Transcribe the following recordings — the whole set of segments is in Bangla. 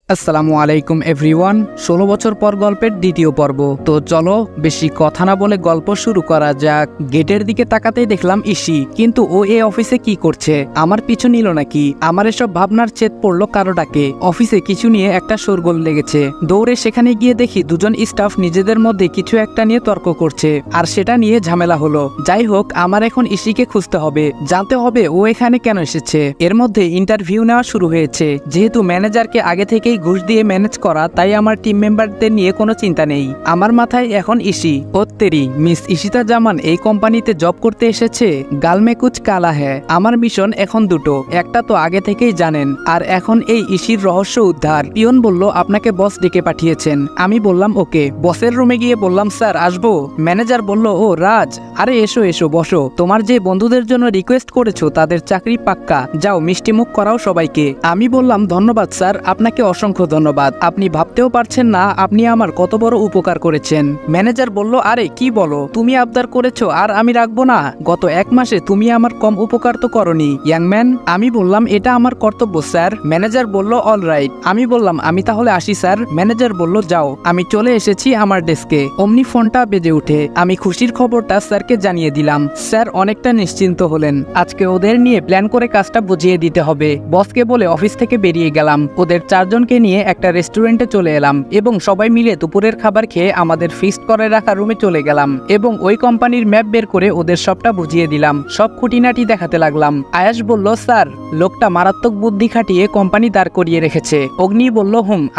আসসালামু আলাইকুম এভরিওয়ান। ১৬ বছর পর গল্পের দ্বিতীয় পর্ব। তো চলো বেশি কথা না বলে গল্প শুরু করা যাক। গেটের দিকে তাকাতেই দেখলাম ইসি, কিন্তু ও এই অফিসে কি করছে? আমার পিছু নিল নাকি? আমার এসব ভাবনার চেত পড়লো কারোটাকে। অফিসে কিছু নিয়ে একটা শোরগোল লেগেছে। দৌড়ে সেখানে গিয়ে দেখি দুজন স্টাফ নিজেদের মধ্যে কিছু একটা নিয়ে তর্ক করছে, আর সেটা নিয়ে ঝামেলা হলো। যাই হোক, আমার এখন ইসিকে খুঁজতে হবে, জানতে হবে ও এখানে কেন এসেছে। এর মধ্যে ইন্টারভিউ নেওয়া শুরু হয়েছে। যেহেতু ম্যানেজারকে আগে থেকেই ঘুষ দিয়ে ম্যানেজ করা, তাই আমার টিম মেম্বারদের নিয়ে কোনো চিন্তা নেই। আমার মাথায় এখন ইসি। ওত্তেরি, মিস ইশিতা জামান এই কোম্পানিতে জব করতে এসেছে। গালমে কুচ কালা হ্যায়। আমার মিশন এখন দুটো, একটা তো আগে থেকেই জানেন, আর এখন এই ইসির রহস্য উদ্ধার। পিয়ন বলল আপনাকে বস ডেকে পাঠিয়েছেন। আমি বললাম ওকে। বসের রুমে গিয়ে বললাম স্যার আসবো? ম্যানেজার বলল ও রাজ, আরে এসো এসো বসো। তোমার যে বন্ধুদের জন্য রিকোয়েস্ট করেছো তাদের চাকরি পাক্কা, যাও মিষ্টি মুখ করাও সবাইকে। আমি বললাম ধন্যবাদ স্যার, আপনাকে অসংখ্য ধন্যবাদ। আপনি ভাবতেও পারছেন না আপনি আমার কত বড় উপকার করেছেন। ম্যানেজার বলল আরে কি বলো, তুমি আবদার করেছো আর আমি রাখবো না? গত 1 মাসে তুমি আমার কম উপকার তো করনি ইয়াংম্যান। আমি বললাম এটা আমার কর্তব্য স্যার। ম্যানেজার বলল অল রাইট। আমি বললাম আমি তাহলে আসি স্যার। ম্যানেজার বলল যাও। আমি চলে এসেছি আমার ডেস্কে। অমনি ফোনটা বেজে উঠে। আমি খুশির খবরটা স্যারকে জানিয়ে দিলাম। স্যার অনেকটা নিশ্চিন্ত হলেন। আজকে ওদের নিয়ে প্ল্যান করে কাজটা বুঝিয়ে দিতে হবে। বসকে বলে অফিস থেকে বেরিয়ে গেলাম। ওদের 4 জনকে নিয়ে একটা রেস্টুরেন্টে চলে এলাম এবং সবাই মিলে দুপুরের খাবার খেয়ে আমাদের ফিক্সড করে রাখা রুমে চলে গেলাম এবং ওই কোম্পানির ম্যাপ বের করে ওদের সবটা বুঝিয়ে দিলাম। সব খুঁটিনাটি দেখাতে লাগলাম। আয়াস বলল স্যার লোকটা মারাত্মক বুদ্ধি খাটিয়ে কোম্পানি দাঁড় করিয়ে রেখেছে। অগ্নি বলল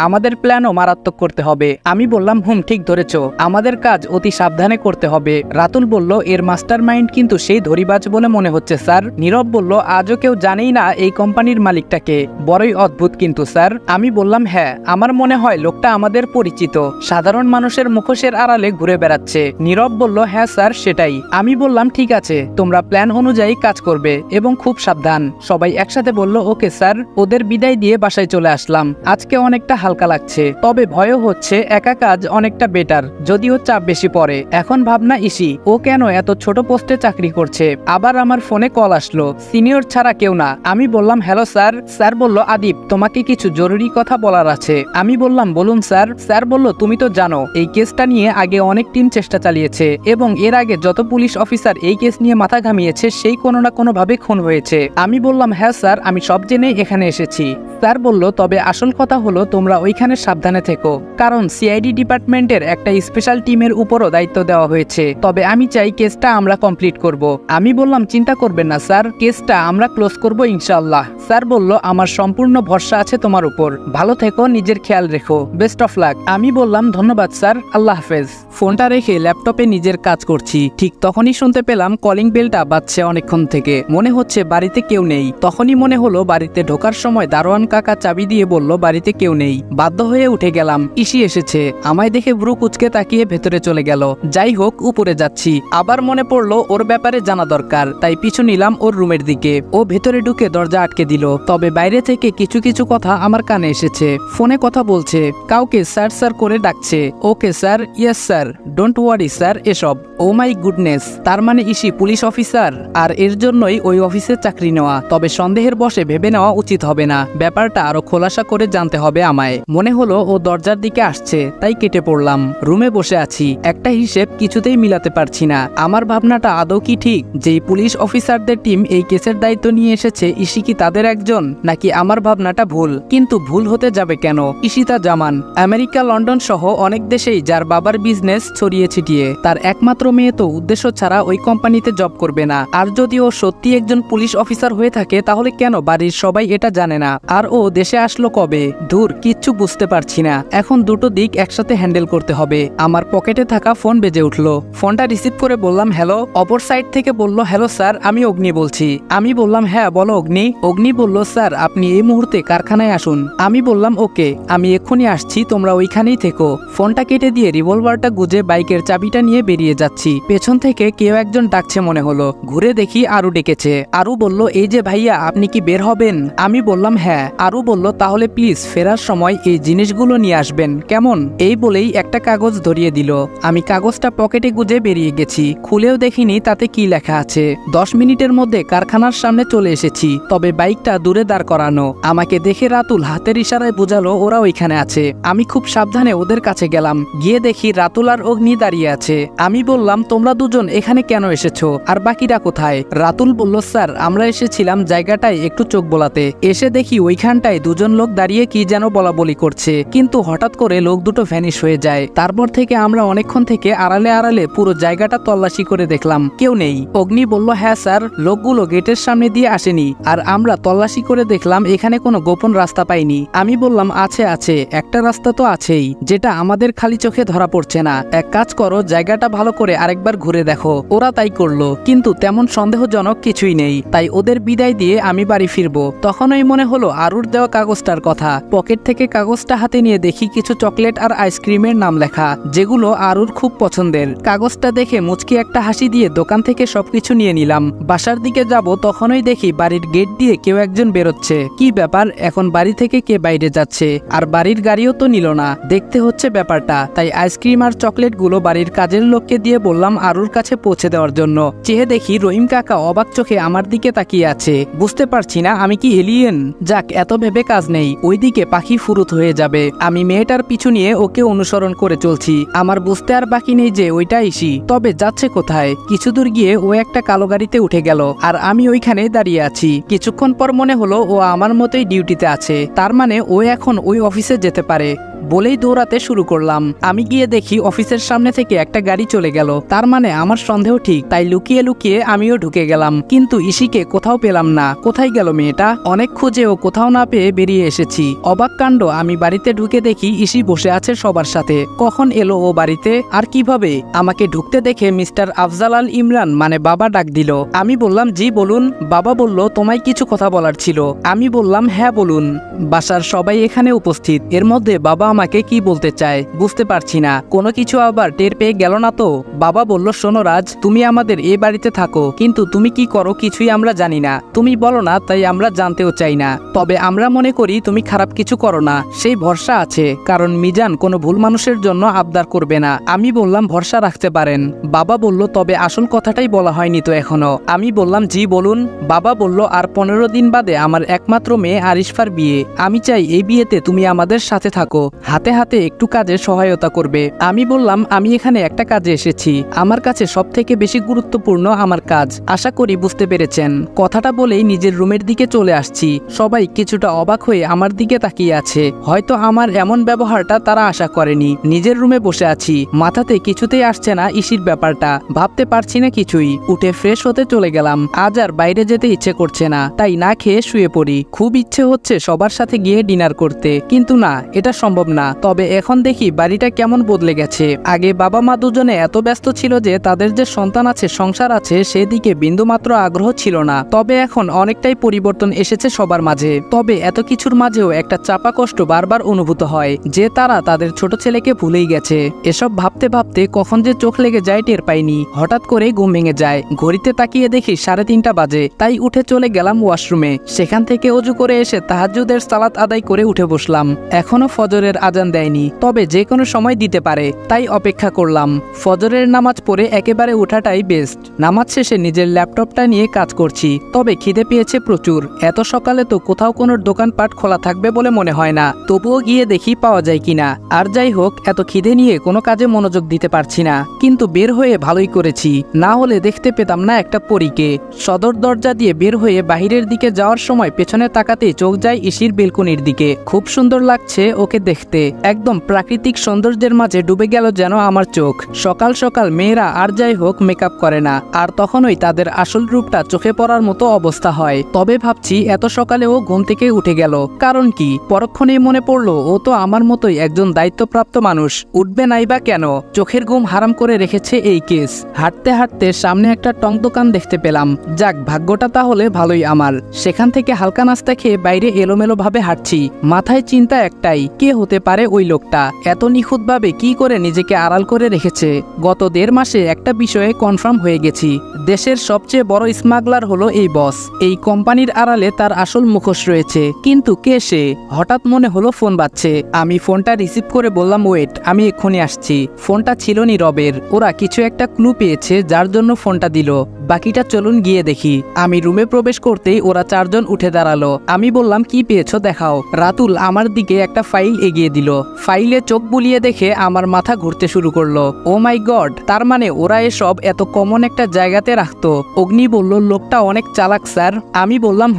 আমাদের প্ল্যানও মারাত্মক করতে হবে। আমি বললাম ঠিক ধরেছ, আমাদের কাজ অতি সাবধানে করতে হবে। রাতুল বলল এর মাস্টার মাইন্ড কিন্তু সেই ধরিবাজ বলে মনে হচ্ছে স্যার। নীরব বলল আজও কেউ জানেই না এই কোম্পানির মালিকটাকে, বড়ই অদ্ভুত কিন্তু স্যার। আমি বললাম হ্যাঁ, আমার মনে হয় লোকটা আমাদের পরিচিত, সাধারণ মানুষের মুখোশের আড়ালে ঘুরে বেড়াচ্ছে। নীরব বলল হ্যাঁ স্যার সেটাই। আমি বললাম ঠিক আছে, তোমরা প্ল্যান অনুযায়ী কাজ করবে এবং খুব সাবধান। সবাই একসাথে বলল ওকে স্যার। ওদের বিদায় দিয়ে বাসায় চলে আসলাম। আজকে অনেকটা হালকা লাগছে, তবে ভয়ও হচ্ছে। একা কাজ অনেকটা বেটার, যদিও চাপ বেশি পড়ে। এখন ভাবনা ইসি, ও কেন এত ছোট পোস্টে চাকরি করছে? আবার আমার ফোনে কল আসলো, সিনিয়র ছাড়া কেউ না। আমি বললাম হ্যালো স্যার। স্যার বলল আদিপ তোমাকে কিছু জরুরি কথা বলার আছে। আমি বললাম বলুন স্যার। স্যার বলল তুমি তো জানো এই কেসটা নিয়ে আগে অনেক টিম চেষ্টা চালিয়েছে এবং এর আগে যত পুলিশ অফিসার এই কেস নিয়ে মাথা ঘামিয়েছে সেই কোনো না কোনো ভাবে খুন হয়েছে। আমি বললাম হ্যাঁ স্যার, আমি সব জেনে এখানে এসেছি। স্যার বলল তবে আসল কথা হলো তোমরা ওইখানে সাবধানে থেকো, কারণ সিআইডি ডিপার্টমেন্টের একটা স্পেশাল টিমের উপরও দায়িত্ব দেওয়া হয়েছে। তবে আমি চাই কেসটা আমরা কমপ্লিট করব। আমি বললাম চিন্তা করবেন না স্যার, কেসটা আমরা ক্লোজ করব ইনশাআল্লাহ। স্যার বলল আমার সম্পূর্ণ ভরসা আছে তোমার উপর, ভালো থেকো, নিজের খেয়াল রেখো, বেস্ট অফ লাক। আমি বললাম ধন্যবাদ স্যার, আল্লাহ হাফেজ। ফোনটা রেখে ল্যাপটপে নিজের কাজ করছি। ঠিক তখনই শুনতে পেলাম কলিং বেলটা বাজছে অনেকক্ষণ থেকে। মনে হচ্ছে বাড়িতে কেউ নেই। তখনই মনে হলো বাড়িতে ঢোকার সময় দারোয়ান কাকা চাবি দিয়ে বলল বাড়িতে কেউ নেই। বাধ্য হয়ে উঠে গেলাম। ইসি এসেছে। আমায় দেখে ব্রু কুচকে তাকিয়ে ভেতরে চলে গেল। যাই হোক, উপরে যাচ্ছি। আবার মনে পড়লো ওর ব্যাপারে জানা দরকার, তাই পিছু নিলাম ওর রুমের দিকে। ও ভেতরে ঢুকে দরজা আটকে দিল, তবে বাইরে থেকে কিছু কিছু কথা আমার কানে এসেছে। ফোনে কথা বলছে, কাউকে স্যার স্যার করে ডাকছে। Okay sir, yes sir, don't worry sir, এসব। ও মাই গুডনেস, তার মানে ইসি পুলিশ অফিসার, আর এর জন্যই ওই অফিসে চাকরি নেওয়া। তবে সন্দেহের বশে ভেবে নেওয়া উচিত হবে না, ব্যাপারটা আরো খোলাসা করে জানতে হবে আমায়। মনে হলো ও দরজার দিকে আসছে, তাই কেটে পড়লাম। রুমে বসে আছি, একটা হিসেব কিছুতেই মিলাতে পারছি না। আমার ভাবনাটা আদৌ কি ঠিক? যেই পুলিশ অফিসারদের টিম এই কেসের দায়িত্ব নিয়ে এসেছে, ইসি কি তাদের একজন, নাকি আমার ভাবনাটা ভুল? কিন্তু ভুল হতে যাবে কেন? ইশিতা জামান আমেরিকা, লন্ডন সহ অনেক দেশেই যার বাবার বিজনেস ছড়িয়ে ছিটিয়ে। তার একমাত্র মেয়ে তো উদ্দেশ্য ছাড়া ওই কোম্পানিতে জব করবে না। আর যদি ও সত্যি একজন পুলিশ অফিসার হয়ে থাকে, তাহলে কেন বাড়ির সবাই এটা জানে না? আর ও দেশে আসলো কবে? ধুর, কিচ্ছু বুঝতে পারছি না। এখন দুটো দিক একসাথে হ্যান্ডেল করতে হবে। আমার পকেটে থাকা ফোন বেজে উঠলো। ফোনটা রিসিভ করে বললাম হ্যালো। অপর সাইড থেকে বলল হ্যালো স্যার, আমি অগ্নি বলছি। আমি বললাম হ্যাঁ বলো অগ্নি। অগ্নি বলল স্যার আপনি এই মুহূর্তে কারখানায় আসুন। আমি বললাম ওকে, আমি এক্ষুনি আসছি, তোমরা ওইখানেই থেকো। ফোনটা কেটে দিয়ে রিভলভারটা গুজে বাইকের চাবিটা নিয়ে বেরিয়ে যাচ্ছি। পেছন থেকে কেউ একজন ডাকছে মনে হলো। ঘুরে দেখি আরু ডেকেছে। আরু বলল এই যে ভাইয়া, আপনি কি বের হবেন? আমি বললাম হ্যাঁ। আরু বলল তাহলে প্লিজ ফেরার সময় এই জিনিসগুলো নিয়ে আসবেন, কেমন? এই বলেই একটা কাগজ ধরিয়ে দিল। আমি কাগজটা পকেটে গুজে বেরিয়ে গেছি। খুলেও দেখিনি তাতে কি লেখা আছে। 10 মিনিটের মধ্যে কারখানার সামনে চলে এসেছি, তবে বাইকটা দূরে দাঁড় করানো। আমাকে দেখে রাতুল হাতের ইশারা ইশারায় বোঝালো ওরা ওইখানে আছে। আমি খুব সাবধানে ওদের কাছে গেলাম, গিয়ে দেখি রাতুল আর অগ্নি দাঁড়িয়ে আছে। আমি বললাম, তোমরা দুজন এখানে কেন এসেছো, আর বাকিরা কোথায়? রাতুল বলল, স্যার আমরা এসেছিলাম জায়গাটায় একটু চোখ বোলাতে। এসে দেখি ওইখানটায় দুজন লোক দাঁড়িয়ে কি যেন বলা বলি করছে, কিন্তু হঠাৎ করে লোক দুটো ভ্যানিশ হয়ে যায়। তারপর থেকে আমরা অনেকক্ষণ থেকে আড়ালে আড়ালে পুরো জায়গাটা তল্লাশি করে দেখলাম, কেউ নেই। অগ্নি বলল, হ্যাঁ স্যার, লোকগুলো গেটের সামনে দিয়ে আসেনি, আর আমরা তল্লাশি করে দেখলাম এখানে কোনো গোপন রাস্তা পাইনি। আমি বললাম, আছে আছে, একটা রাস্তা তো আছেই, যেটা আমাদের খালি চোখে ধরা পড়ছে না। এক কাজ করো, জায়গাটা ভালো করে আরেকবার ঘুরে দেখো। ওরা তাই করলো, কিন্তু তেমন সন্দেহজনক কিছুই নেই। তাই ওদের বিদায় দিয়ে আমি বাড়ি ফিরবো। তখনই মনে হলো আরুর দেওয়া কাগজটার কথা। পকেট থেকে কাগজটা হাতে নিয়ে দেখি কিছু চকলেট আর আইসক্রিমের নাম লেখা, যেগুলো আরুর খুব পছন্দের। কাগজটা দেখে মুচকি একটা হাসি দিয়ে দোকান থেকে সবকিছু নিয়ে নিলাম। বাসার দিকে যাব, তখনই দেখি বাড়ির গেট দিয়ে কেউ একজন বেরোচ্ছে। কি ব্যাপার, এখন বাড়ি থেকে কে বাইরে যাচ্ছে? আর বাড়ির গাড়িও তো নিল না, দেখতে হচ্ছে ব্যাপারটা। তাই আইসক্রিম আর চকলেটগুলো বাড়ির কাজের লোককে দিয়ে বললাম আরুর কাছে পৌঁছে দেওয়ার জন্য। চেয়ে দেখি রহিম কাকা অবাক চোখে আমার দিকে তাকিয়ে আছে। বুঝতে পারছি না আমি কি এলিয়েন? যাক, এত ভেবে কাজ নেই, ওইদিকে পাখি ফুরুত হয়ে যাবে। আমি মেয়েটার পিছু নিয়ে ওকে অনুসরণ করে চলছি। আমার বুঝতে আর বাকি নেই যে ওইটা ইসি, তবে যাচ্ছে কোথায়। কিছু দূর গিয়ে ও একটা কালো গাড়িতে উঠে গেল, আর আমি ওইখানে দাঁড়িয়ে আছি। কিছুক্ষণ পর মনে হলো ও আমার মতোই ডিউটিতে আছে, তার মানে ও এখন ওই অফিসে যেতে পারে। বলেই দৌড়াতে শুরু করলাম। আমি গিয়ে দেখি অফিসের সামনে থেকে একটা গাড়ি চলে গেল, তার মানে আমার সন্দেহ ঠিক। তাই লুকিয়ে লুকিয়ে আমিও ঢুকে গেলাম, কিন্তু ইসিকে কোথাও পেলাম না। কোথায় গেল মেয়েটা? অনেক খুঁজে ও কোথাও না পেয়ে বেরিয়ে এসেছি। অবাক কাণ্ড, আমি বাড়িতে ঢুকে দেখি ইসি বসে আছে সবার সাথে। কখন এলো ও বাড়িতে, আর কিভাবে? আমাকে ঢুকতে দেখে মিস্টার আফজাল আল ইমরান মানে বাবা ডাক দিল। আমি বললাম, জি বলুন। বাবা বলল, তোমায় কিছু কথা বলার ছিল। আমি বললাম, হ্যাঁ বলুন। বাসার সবাই এখানে উপস্থিত, এর মধ্যে বাবা আমাকে কি বলতে চায় বুঝতে পারছি না। কোনো কিছু আবার টের পেয়ে গেল না তো? বাবা বলল, শোনো রাজ, তুমি আমাদের এই বাড়িতে থাকো, কিন্তু তুমি কি করো কিছুই আমরা জানি না। তুমি বলো না, তাই আমরা জানতেও চাই না। তবে আমরা মনে করি তুমি খারাপ কিছু করো না, সেই ভরসা আছে, কারণ মিজান কোনো ভুল মানুষের জন্য আবদার করবে না। আমি বললাম, ভরসা রাখতে পারেন। বাবা বলল, তবে আসল কথাটাই বলা হয়নি তো এখনো। আমি বললাম, জি বলুন। বাবা বলল, আর 15 দিন বাদে আমার একমাত্র মেয়ে আরিশফার বিয়ে। আমি চাই এই বিয়েতে তুমি আমাদের সাথে থাকো, হাতে হাতে একটু কাজে সহায়তা করবে। আমি বললাম, আমি এখানে একটা কাজে এসেছি, আমার কাছে সবথেকে বেশি গুরুত্বপূর্ণ আমার কাজ। আশা করি বুঝতে পেরেছেন। কথাটা বলেই নিজের রুমের দিকে চলে আসছি। সবাই কিছুটা অবাক হয়ে আমার দিকে তাকিয়ে আছে, হয়তো আমার এমন ব্যবহারটা তারা আশা করেনি। নিজের রুমে বসে আছি, মাথাতে কিছুতেই আসছে না ইসির ব্যাপারটা, ভাবতে পারছি না কিছুই। উঠে ফ্রেশ হতে চলে গেলাম। আজ আর বাইরে যেতে ইচ্ছে করছে না, তাই না খেয়ে শুয়ে পড়ি। খুব ইচ্ছে হচ্ছে সবার সাথে গিয়ে ডিনার করতে, কিন্তু না, এটা সম্ভব না। তবে এখন দেখি বাড়িটা কেমন বদলে গেছে। আগে বাবা মা দুজনে এত ব্যস্ত ছিল যে তাদের যে সন্তান আছে, সংসার আছে, সেদিকে বিন্দুমাত্র আগ্রহ ছিল না। তবে এখন অনেকটাই পরিবর্তন এসেছে সবার মাঝে। তবে এত কিছুর মাঝেও একটা চাপা কষ্ট বারবার অনুভূত হয়, যে তারা তাদের ছোট ছেলেকে ভুলেই গেছে। এসব ভাবতে ভাবতে কখন যে চোখ লেগে যায় টের পাইনি। হঠাৎ করে ঘুম ভেঙে যায়। ঘড়িতে তাকিয়ে দেখি 3:30 বাজে। তাই উঠে চলে গেলাম ওয়াশরুমে। সেখান থেকে ওযু করে এসে তাহাজ্জুদের সালাত আদায় করে উঠে বসলাম। এখনো ফজরের আজান দেয়নি, তবে যে কোনো সময় দিতে পারে, তাই অপেক্ষা করলাম। ফজরের নামাজ পড়ে একেবারে ওঠাটাই বেস্ট। নামাজ শেষে নিজের ল্যাপটপটা নিয়ে কাজ করছি, তবে খিদে পেয়েছে প্রচুর। এত সকালে তো কোথাও কোনো দোকানপাট খোলা থাকবে বলে মনে হয় না, তবুও গিয়ে দেখি পাওয়া যায় কিনা। আর যাই হোক, এত খিদে নিয়ে কোনো কাজে মনোযোগ দিতে পারছি না, কিন্তু বের হয়ে ভালোই করেছি, না হলে দেখতে পেতাম না একটা পরীকে। সদর দরজা দিয়ে বের হয়ে বাহিরের দিকে যাওয়ার সময় পেছনে তাকাতেই চোখ যায় ইসির বেলকনির দিকে। খুব সুন্দর লাগছে ওকে দেখতে, একদম প্রাকৃতিক সৌন্দর্যের মাঝে ডুবে গেল যেন আমার চোখ। সকাল সকাল মেয়েরা আর যাই হোক মেকআপ করে না, আর তখনই তাদের আসল রূপটা চোখে পড়ার মতো অবস্থা হয়। তবে ভাবছি এত সকালে ও ঘুম থেকে উঠে গেল, কারণ কি? পরক্ষণেই মনে পড়লো ও তো আমার মতোই একজন দায়িত্বপ্রাপ্ত মানুষ, উঠবে নাই বা কেন? চোখের ঘুম হারাম করে রেখেছে এই কেস। হাঁটতে হাঁটতে সামনে একটা টং দোকান দেখতে পেলাম। যাক, ভাগ্যটা তাহলে ভালোই আমার। সেখান থেকে হালকা নাস্তা খেয়ে বাইরে এলোমেলো ভাবে হাঁটছি। মাথায় চিন্তা একটাই, কে হতে হতে পারে ওই লোকটা? এত নিখুঁতভাবে কি করে নিজেকে আড়াল করে রেখেছে? গত 1.5 মাসে একটা বিষয়ে কনফার্ম হয়ে গেছি, দেশের সবচেয়ে বড় স্মাগলার হলো এই বস। এই কোম্পানির আড়ালে তার আসল মুখোশ রয়েছে। কিন্তু কে সে? হঠাৎ মনে হলো ফোন বাজছে। আমি ফোনটা রিসিভ করে বললাম, ওয়েট, আমি এক্ষুনি আসছি। ফোনটা ছিল নীরবের। ওরা কিছু একটা ক্লু পেয়েছে যার জন্য ফোনটা দিল। বাকিটা চলুন গিয়ে দেখি। আমি রুমে প্রবেশ করতেই ওরা 4 জন উঠে দাঁড়ালো। আমি বললাম, কি পেয়েছো দেখাও। রাতুল আমার দিকে একটা ফাইল এগিয়ে দিল। ফাইলে চোখ বুলিয়ে দেখে আমার মাথা ঘুরতে শুরু করলো। ও মাই গড, তার মানে ওরা এসব এত কমন একটা জায়গাতে রাখতো। অগ্নি বলল, লোকটা অনেক চালাক স্যার। আমি বললাম,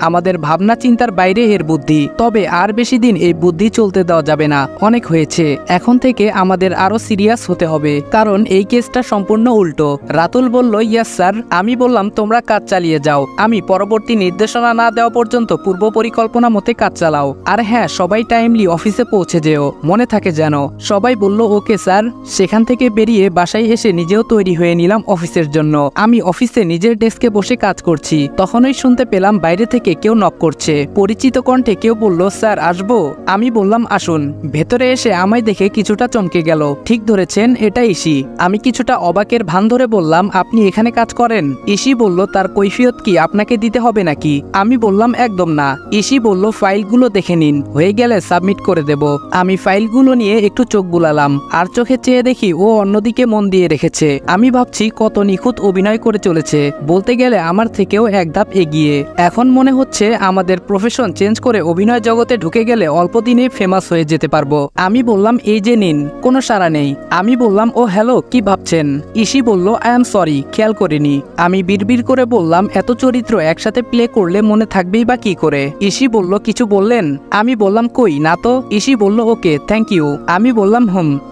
আমাদের ভাবনা চিন্তার বাইরে এর বুদ্ধি। তবে আর বেশি দিন এই বুদ্ধি চলতে দেওয়া যাবে না, অনেক হয়েছে। এখন থেকে আমাদের আরো সিরিয়াস হতে হবে, কারণ এই কেসটা সম্পূর্ণ উল্টো। রাতুল বলল, ইয়েস স্যার। আমি বললাম, তোমরা কাজ চালিয়ে যাও, আমি পরবর্তী নির্দেশনা না দেওয়া পর্যন্ত পূর্ব পরিকল্পনা মতে কাজ চালাও। আর হ্যাঁ, সবাই টাইমলি অফিসে পৌঁছে যেও, মনে থাকে যেন। সবাই বলল, ওকে স্যার। সেখান থেকে বেরিয়ে বাসায় এসে নিজেও তৈরি হয়ে নিলাম অফিসের জন্য। আমি অফিসে নিজের ডেস্কে বসে কাজ করছি, তখনই শুনতে পেলাম বাইরে থেকে কেউ নক করছে। পরিচিত কণ্ঠে কেউ বলল, স্যার আসবো? আমি বললাম, আসুন। ভেতরে এসে আমায় দেখে কিছুটা চমকে গেল। ঠিক ধরেছেন, এটা ইসি। আমি কিছুটা অবাকের ভান ধরে বললাম, আপনি এখানে কাজ করেন? ইসি বলল, তার কৈফিয়ত কি আপনাকে দিতে হবে নাকি? আমি বললাম, একদম না। ইসি বলল, ফাইলগুলো দেখে নিন, হয়ে গেলে সাবমিট করে দেব। আমি ফাইলগুলো নিয়ে একটু চোখ বুলালাম, আর চোখে চেয়ে দেখি ও অন্যদিকে মন দিয়ে রেখেছে। আমি ভাবছি কত নিখুঁত অভিনয় করে চলেছে, বলতে গেলে আমার থেকেও এক ধাপ এগিয়ে। এখন মনে হচ্ছে আমাদের প্রফেশন চেঞ্জ করে অভিনয় জগতে ঢুকে গেলে অল্প দিনে ফেমাস হয়ে যেতে পারবো। আমি বললাম, এই যে নিন। কোনো সাড়া নেই। আমি বললাম, ও হ্যালো, কি ভাবছেন? ইসি বলল, আই এম সরি, খেয়াল করিনি। আমি বিড়বিড় করে বললাম, এত চরিত্র একসাথে প্লে করলে মনে থাকবেই বা কি করে? ইসি বলল, কিছু বললেন? আমি বললাম, কই না তো। ইসি বলল, ওকে, থ্যাংক ইউ। আমি বললাম,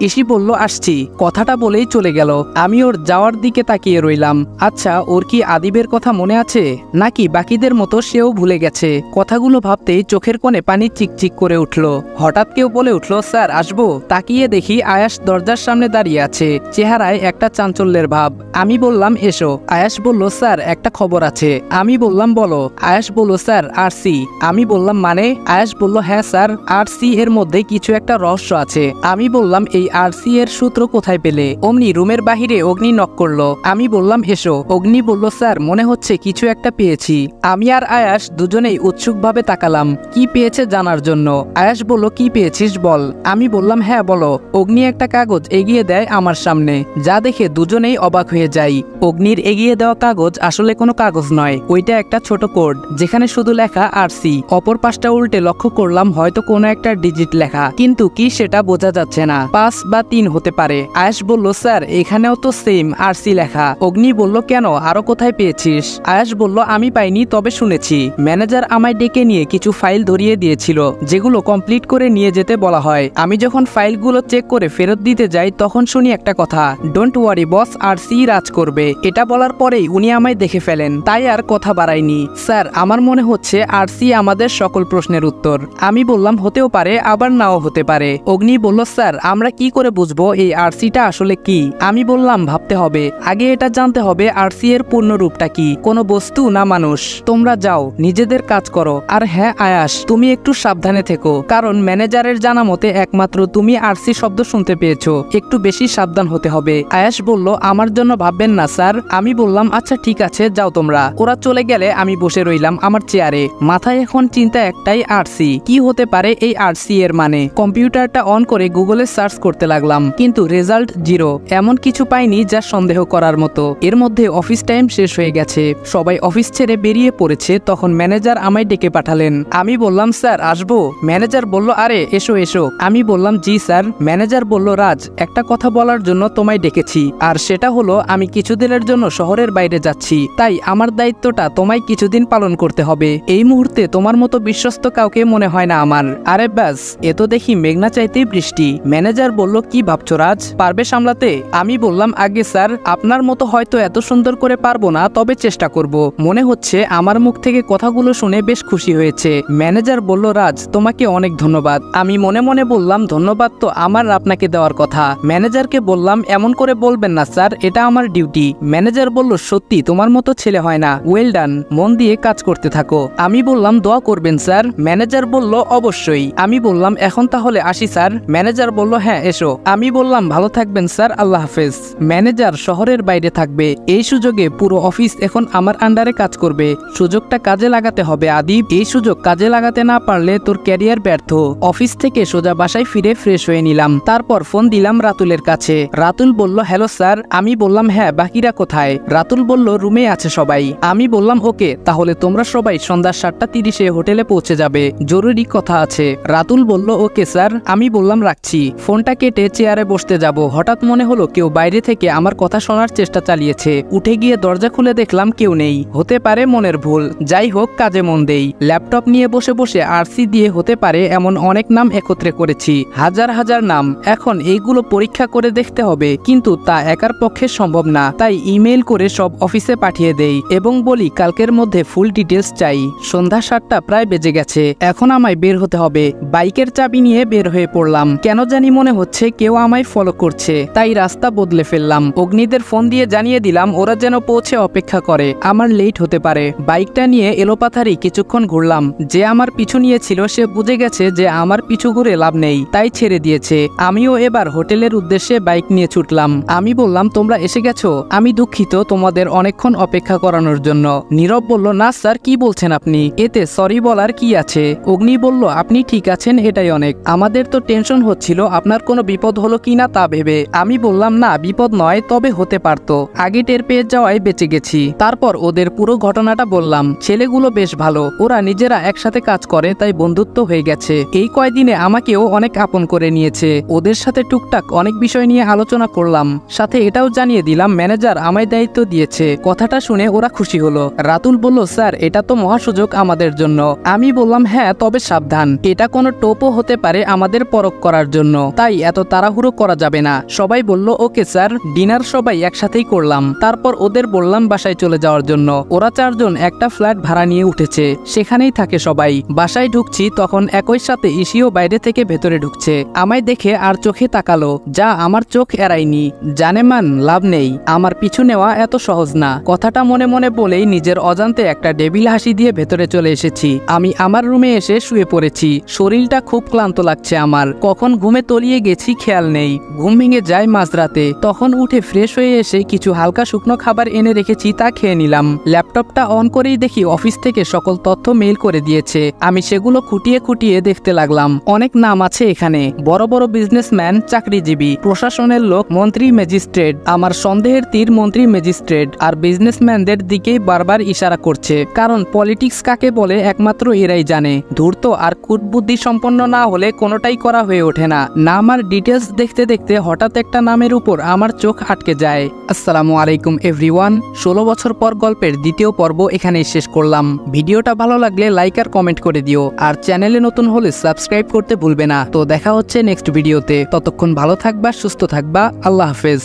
ইসি বলল, আসছি। কথাটা বলেই চলে গেল। আমি ওর যাওয়ার দিকে তাকিয়ে রইলাম। আচ্ছা, ওর কি আদিবের কথা মনে আছে, নাকি বাকিদের মতো সেও ভুলে গেছে? কথাগুলো ভাবতেই চোখের কোণে পানি চিকচিক করে উঠল। হঠাৎ কেউ বলে উঠল, স্যার আসবো? তাকিয়ে দেখি আয়াস দরজার সামনে দাঁড়িয়ে আছে, চেহারায় একটা চাঞ্চল্যের ভাব। আমি বললাম, এসো। আয়াস বলল, স্যার একটা খবর আছে। আমি বললাম, বলো। আয়াস বলল, স্যার আরসি। আমি বললাম, মানে? আয়াস বলল, হ্যাঁ স্যার, আরসি এর মধ্যে কিছু একটা রহস্য আছে। আমি বললাম, এই আরসি এর সূত্র কোথায় পেলে? অমনি রুমের বাহিরে অগ্নি নক করলো। আমি বললাম, এসো। অগ্নি বলল, স্যার মনে হচ্ছে কিছু একটা পেয়েছি। আমি আর আয়াস দুজনেই উৎসুকভাবে তাকালাম, কি পেয়েছে জানার জন্য। আয়াস বলল, কি পেয়েছিস বল। আমি বললাম, হ্যাঁ বলো। অগ্নি একটা কাগজ এগিয়ে দেয় আমার সামনে, যা দেখে দুজনেই অবাক হয়ে যাই। অগ্নির এগিয়ে দেওয়া কাগজ আসলে কোনো কাগজ নয়, ওইটা একটা ছোট কোড, যেখানে শুধু লেখা আরসি। অপর পাশটা উল্টে লক্ষ্য করলাম হয়তো কোনো একটা ডিজিট লেখা, কিন্তু কি সেটা বোঝা যাচ্ছে না। 5 বা 3 হতে পারে। আয়াস বলল, স্যার এখানেও তো সেম আরসি লেখা। অগ্নি বলল, কেন, আরো কোথায় পেয়েছিস? আয়াস বলল, আমি পাইনি, তবে শুনেছি ম্যানেজার আমায় ডেকে নিয়ে কিছু ফাইল ধরিয়ে দিয়েছিল, যেগুলো কমপ্লিট করে নিয়ে যেতে বলা হয়। আমি যখন ফাইলগুলো চেক করে ফেরত দিতে যাই, তখন শুনি একটা কথা, ডোন্ট ওয়ারি বস, আরসি রাজ করবে। এটা বলার পরেই উনি আমায় দেখে ফেলেন, তাই আর কথা বাড়াইনি। স্যার আমার মনে হচ্ছে আরসি আমাদের সকল প্রশ্নের উত্তর। আমি বললাম, হতেও পারে, আবার নাও হতে পারে। অগ্নি বলল, স্যার আমরা কি করে বুঝবো এই আরসিটা আসলে কি? আমি বললাম, ভাবতে হবে, আগে এটা জানতে হবে আরসি এর পূর্ণ রূপটা কি, কোনো বস্তু না মানুষ। তোমরা যাও, নিজেদের কাজ করো। আর হ্যাঁ আয়াস, তুমি একটু সাবধানে থেকো, কারণ ম্যানেজারের জানা মতে একমাত্র তুমি আরসি শব্দ শুনতে পেয়েছো, একটু বেশি সাবধান হতে হবে। আয়াস বলল, আমার জন্য ভাববেন না স্যার। আমি বললাম, আচ্ছা ঠিক আছে, যাও তোমরা। ওরা চলে গেলে আমি বসে রইলাম আমার চেয়ারে। মাথায় এখন চিন্তা একটাই, আরসি কি হতে পারে? এই আরসি এর মানে? কম্পিউটারটা অন করে গুগলে সার্চ করতে লাগলাম, কিন্তু রেজাল্ট 0। এমন কিছু পাইনি যা সন্দেহ করার মতো। এর মধ্যে অফিস টাইম শেষ হয়ে গেছে, সবাই অফিস ছেড়ে বেরিয়ে পড়েছে। তখন ম্যানেজার আমায় ডেকে পাঠালেন। আমি বললাম, স্যার আসবো? ম্যানেজার বলল, আরে এসো এসো। আমি বললাম, জি স্যার। ম্যানেজার বলল, রাজ একটা কথা বলার জন্য তোমায় ডেকেছি, আর সেটা হলো আমি কিছুদিনের জন্য শহরের বাইরে যাচ্ছি, তাই আমার দায়িত্বটা তোমায় কিছুদিন পালন করতে হবে। এই মুহূর্তে তোমার মতো বিশ্বস্ত কাউকে মনে হয় না আমার। আরে ব্যাস, এ তো দেখি মেঘনা চাইতেই বৃষ্টি। ম্যানেজার বলল, কি ভাবছো রাজ, পারবে সামলাতে? আমি বললাম, আগে স্যার আপনার মতো হয়তো এত সুন্দর করে পারবো না, তবে চেষ্টা করব। মনে হচ্ছে আমার মুখ থেকে কথাগুলো শুনে বেশ খুশি হয়েছে। ম্যানেজার বলল, রাজ তোমাকে অনেক ধন্যবাদ। আমি মনে মনে বললাম, ধন্যবাদ তো আমার আপনাকে দেওয়ার কথা। ম্যানেজারকে বললাম, এমন করে বলবেন না স্যার, এটা আমার ডিউটি। ম্যানেজার বলল, সত্যি তোমার মতো ছেলে হয় না, ওয়েল ডান, মন দিয়ে কাজ করতে থাকো। আমি বললাম, দোয়া করবেন স্যার। ম্যানেজার বলল, অবশ্যই। আমি বললাম, বললাম এখন তাহলে আসি স্যার। ম্যানেজার বলল হ্যাঁ এসো। আমি বললাম ভালো থাকবেন স্যার, আল্লাহ হাফেজ। ম্যানেজার শহরের বাইরে থাকবে, এই সুযোগে পুরো অফিস এখন আমার আন্ডারে কাজ করবে। সুযোগটা কাজে লাগাতে হবে আদিব, এই সুযোগ কাজে লাগাতে না পারলে তোর ক্যারিয়ার ব্যর্থ। অফিস থেকে সোজা বাসায় ফিরে ফ্রেশ হয়ে নিলাম, তারপর ফোন দিলাম রাতুলের কাছে। রাতুল বলল হ্যালো স্যার। আমি বললাম হ্যাঁ, বাকিরা কোথায়? রাতুল বলল রুমে আছে সবাই। আমি বললাম ওকে, তাহলে তোমরা সবাই সন্ধ্যা 7:30-এ হোটেলে পৌঁছে যাবে, জরুরি কথা আছে। রাতুল বলল ওকে স্যার। আমি বললাম রাখছি। ফোনটা কেটে চেয়ারে বসতে যাব, হঠাৎ মনে হলো কেউ বাইরে থেকে আমার কথা শোনার চেষ্টা চালিয়েছে। উঠে গিয়ে দরজা খুলে দেখলাম কেউ নেই, হতে পারে মনের ভুল। যাই হোক, কাজে মন দেই। ল্যাপটপ নিয়ে বসে বসে আরসি দিয়ে হতে পারে এমন অনেক নাম একত্রে করেছি, হাজার হাজার নাম। এখন এইগুলো পরীক্ষা করে দেখতে হবে, কিন্তু তা একার পক্ষে সম্ভব না। তাই ইমেল করে সব অফিসে পাঠিয়ে দেই এবং বলি কালকের মধ্যে ফুল ডিটেলস চাই। সন্ধ্যা 7টা প্রায় বেজে গেছে, এখন আমায় বের হতে হবে। বাইকের চাবি নিয়ে বের হয়ে পড়লাম। কেন জানি মনে হচ্ছে কেউ আমায় ফলো করছে, তাই রাস্তা বদলে ফেললাম। অগ্নিদের ফোন দিয়ে জানিয়ে দিলাম ওরা যেন পৌঁছে অপেক্ষা করে, আমার লেট হতে পারে। বাইকটা নিয়ে এলোপাথারি কিছুক্ষণ ঘুরলাম। যে আমার পিছু নিয়েছিল সে বুঝে গেছে যে আমার পিছু ঘুরে লাভ নেই, তাই ছেড়ে দিয়েছে। আমিও এবার হোটেলের উদ্দেশ্যে বাইক নিয়ে ছুটলাম। আমি বললাম তোমরা এসে গেছো, আমি দুঃখিত তোমাদের অনেকক্ষণ অপেক্ষা করানোর জন্য। নীরব বলল না স্যার, কি বলছেন আপনি, এতে সরি বলার কি আছে? অগ্নি বলল আপনি ঠিক আছেন, এটাই অনেক। আমাদের তো টেনশন হচ্ছিল আপনার কোনো বিপদ হলো কিনা তা ভেবে। আমি বললাম না বিপদ নয়, তবে হতে পারতো, আগে টের পেয়ে যাওয়ায় বেঁচে গেছি। তারপর ওদের পুরো ঘটনাটা বললাম। ছেলেগুলো বেশ ভালো, ওরা নিজেরা একসাথে কাজ করে, তাই বন্ধুত্ব হয়ে গেছে। এই কয়দিনে আমাকেও অনেক আপন করে নিয়েছে। ওদের সাথে টুকটাক অনেক বিষয় নিয়ে আলোচনা করলাম, সাথে এটাও জানিয়ে দিলাম ম্যানেজার আমায় দায়িত্ব দিয়েছে। কথাটা শুনে ওরা খুশি হলো। রাতুল বলল স্যার এটা তো মহাসুযোগ আমাদের জন্য। আমি বললাম হ্যাঁ, তবে সাবধান, এটা কোনো টোপও হতে পারে আমাদের পরখ করার জন্য, তাই এত তাড়াহুড়ো করা যাবে না। সবাই বলল ওকে স্যার। ডিনার সবাই একসাথেই করলাম, তারপর ওদের বললাম বাসায় চলে যাওয়ার জন্য। ওরা 4 জন একটা ফ্ল্যাট ভাড়া নিয়ে উঠেছে, সেখানেই থাকে সবাই। বাসায় ঢুকছি তখন একই সাথে ইসিও বাইরে থেকে ভেতরে ঢুকছে। আমায় দেখে আর চোখে তাকালো, যা আমার চোখ এড়ায়নি। জানেমান লাভ নেই, আমার পিছু নেওয়া এত সহজ না। কথাটা মনে মনে বলেই নিজের অজান্তে একটা ডেবিল হাসি দিয়ে ভেতরে চলে এসেছি। আমি আমার রুমে এসে শুয়ে পড়েছি। শরীরটা খুব ক্লান্ত লাগছে আমার, কখন ঘুমে তলিয়ে গেছি খেয়াল নেই। ঘুম ভেঙে যায় মাঝরাতে, তখন উঠে ফ্রেশ হয়ে এসে কিছু হালকা শুকনো খাবার এনে রেখেছি, তা খেয়ে নিলাম। ল্যাপটপটা অন করেই দেখি অফিস থেকে সকল তথ্য মেইল করে দিয়েছে। আমি সেগুলো খুঁটিয়ে খুঁটিয়ে দেখতে লাগলাম। অনেক নাম আছে এখানে, বড় বড় বিজনেসম্যান, চাকরিজীবী, প্রশাসনের লোক, মন্ত্রী, ম্যাজিস্ট্রেট। আমার সন্দেহের তীর মন্ত্রী, ম্যাজিস্ট্রেট আর বিজনেসম্যানদের দিকেই বারবার ইশারা করছে, কারণ পলিটিক্স কাকে বলে একমাত্র এরাই জানে। ধূর্ত আর কুটবুদ্ধি সম্পন্ন না হলে কোনোটাই করা হয়ে ওঠে না। নাম আর ডিটেলস দেখতে দেখতে হঠাৎ একটা নামের উপর আমার চোখ আটকে যায়। আসসালামু আলাইকুম এভরিওয়ান। 16 বছর পর গল্পের দ্বিতীয় পর্ব এখানেই শেষ করলাম। ভিডিওটা ভালো লাগলে লাইক আর কমেন্ট করে দিও, আর চ্যানেলে নতুন হলে সাবস্ক্রাইব করতে ভুলবে না। তো দেখা হচ্ছে নেক্সট ভিডিওতে, ততক্ষণ ভালো থাকবা, সুস্থ থাকবা, আল্লাহ হাফেজ।